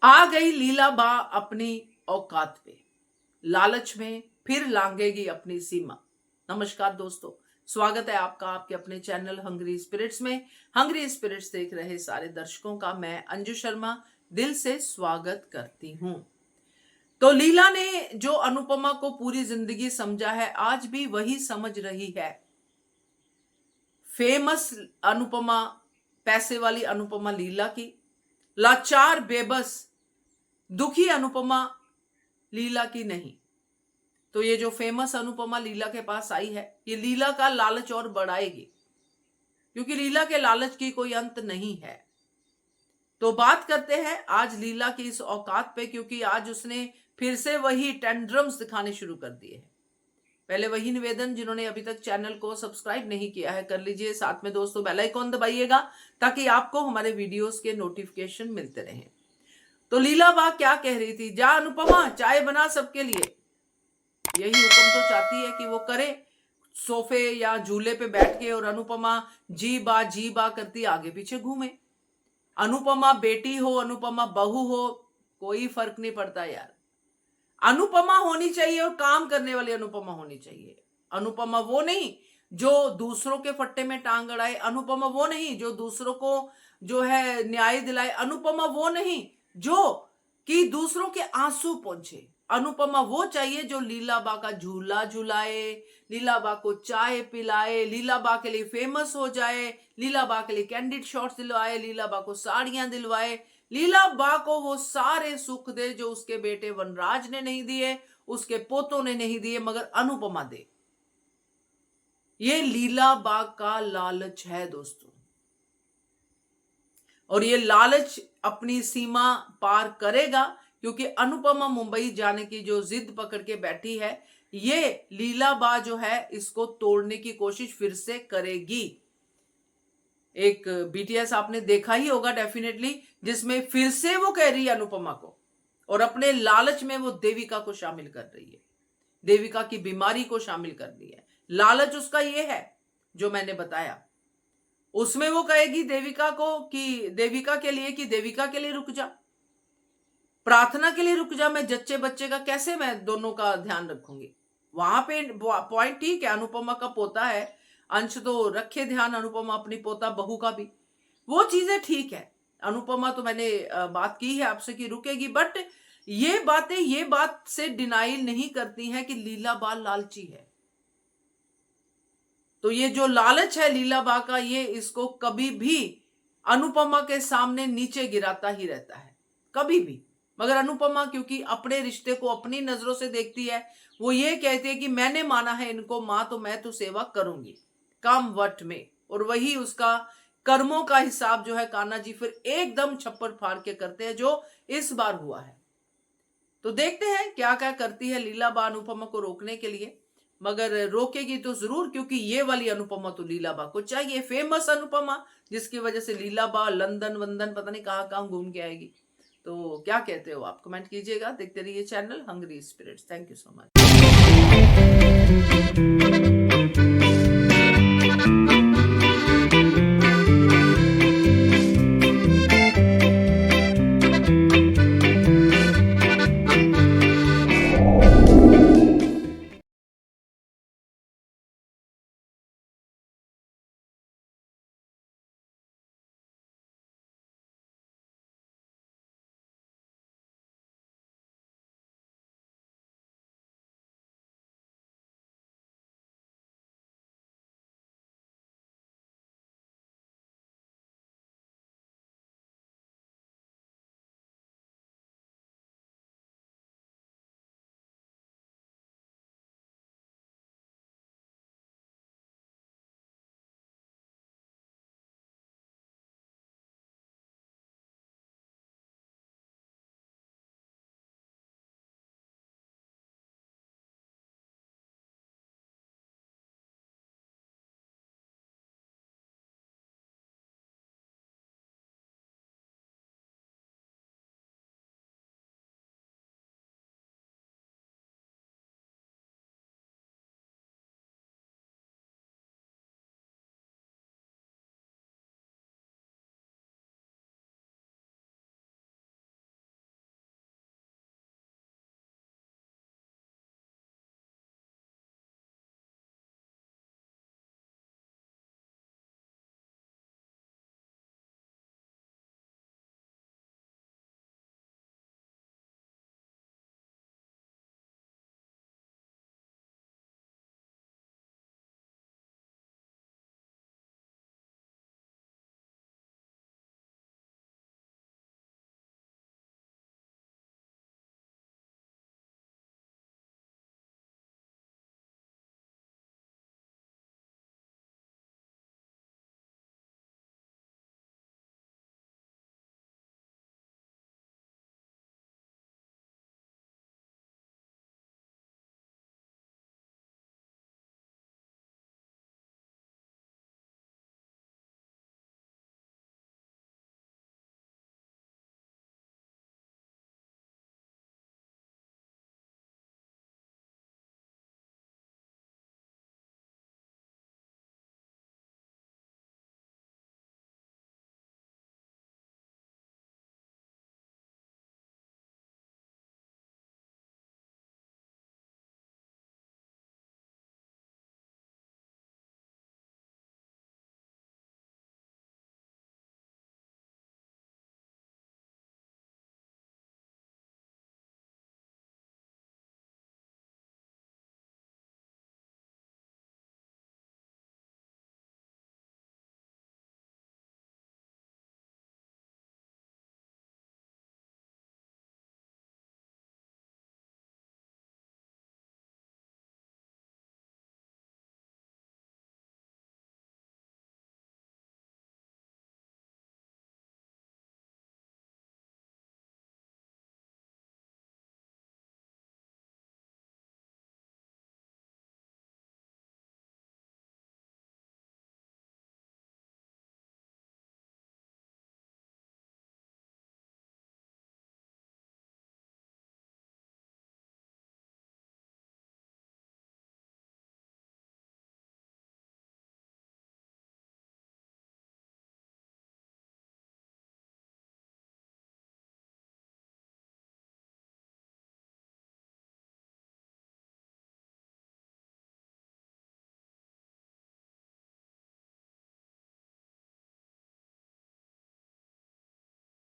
आ गई लीला बा अपनी औकात पे, लालच में फिर लांघेगी अपनी सीमा। नमस्कार दोस्तों, स्वागत है आपका आपके अपने चैनल हंग्री स्पिरिट्स में। हंग्री स्पिरिट्स देख रहे सारे दर्शकों का मैं अंजू शर्मा दिल से स्वागत करती हूं। तो लीला ने जो अनुपमा को पूरी जिंदगी समझा है, आज भी वही समझ रही है। फेमस अनुपमा, पैसे वाली अनुपमा लीला की, लाचार बेबस दुखी अनुपमा लीला की नहीं। तो ये जो फेमस अनुपमा लीला के पास आई है, ये लीला का लालच और बढ़ाएगी, क्योंकि लीला के लालच की कोई अंत नहीं है। तो बात करते हैं आज लीला की इस औकात पे, क्योंकि आज उसने फिर से वही टेंड्रम्स दिखाने शुरू कर दिए हैं। पहले वही निवेदन, जिन्होंने अभी तक चैनल को सब्सक्राइब नहीं किया है कर लीजिए, साथ में दोस्तों बेल आइकॉन दबाइएगा ताकि आपको हमारे वीडियोस के नोटिफिकेशन मिलते रहें। तो लीला बा क्या कह रही थी, जा अनुपमा चाय बना सबके लिए। यही हुक्म तो चाहती है कि वो करे, सोफे या झूले पे बैठ के, और अनुपमा जी बा करती आगे पीछे घूमे। अनुपमा बेटी हो, अनुपमा बहू हो, कोई फर्क नहीं पड़ता यार। अनुपमा होनी चाहिए और काम करने वाली अनुपमा होनी चाहिए। अनुपमा वो नहीं जो दूसरों के फट्टे में टांग अड़ाए, अनुपमा वो नहीं जो दूसरों को जो है न्याय दिलाए, अनुपमा वो नहीं जो कि दूसरों के आंसू पोंछे। अनुपमा वो चाहिए जो लीला बा का झूला झुलाए, लीला बा को चाय पिलाए, लीला बा के लिए फेमस हो जाए, लीला बा के लिए कैंडिड शॉट्स दिलवाए, लीला बा को साड़ियां दिलवाए, लीला बा को वो सारे सुख दे जो उसके बेटे वनराज ने नहीं दिए, उसके पोतों ने नहीं दिए, मगर अनुपमा दे। ये लीला बा का लालच है दोस्तों, और ये लालच अपनी सीमा पार करेगा, क्योंकि अनुपमा मुंबई जाने की जो जिद पकड़ के बैठी है, ये लीला बा जो है इसको तोड़ने की कोशिश फिर से करेगी। एक बीटीएस आपने देखा ही होगा डेफिनेटली, जिसमें फिर से वो कह रही है अनुपमा को, और अपने लालच में वो देविका को शामिल कर रही है, देविका की बीमारी को शामिल कर रही है। लालच उसका ये है जो मैंने बताया। उसमें वो कहेगी देविका को कि देविका के लिए, कि देविका के लिए रुक जा, प्रार्थना के लिए रुक जा, मैं जच्चे बच्चे का कैसे मैं दोनों का ध्यान रखूंगी। वहां पे पॉइंट ठीक है, अनुपमा का पोता है, अंश तो रखे ध्यान अनुपमा अपनी पोता बहू का भी, वो चीजें ठीक है। अनुपमा तो मैंने बात की है आपसे कि रुकेगी, बट ये बात से डिनाइल नहीं करती हैं कि लीला बा लालची है। तो ये जो लालच है लीला बा का, ये इसको कभी भी अनुपमा के सामने नीचे गिराता ही रहता है, कभी भी। मगर अनुपमा क्योंकि अपने रिश्ते को अपनी नजरों से देखती है, वो ये कहती है कि मैंने माना है इनको मां, तो मैं तो सेवा करूंगी काम वट में। और वही उसका कर्मों का हिसाब जो है कान्हा जी फिर एकदम छप्पर फाड़ के करते हैं, जो इस बार हुआ है। तो देखते हैं क्या क्या करती है लीला बा अनुपमा को रोकने के लिए, मगर रोकेगी तो जरूर, क्योंकि ये वाली अनुपमा तो लीला बा को चाहिए, फेमस अनुपमा, जिसकी वजह से लीला बा लंदन वंदन पता नहीं कहां कहां घूम के आएगी। तो क्या कहते हो आप, कमेंट कीजिएगा। देखते रहिए channel Hungry Spirits. Thank you so much.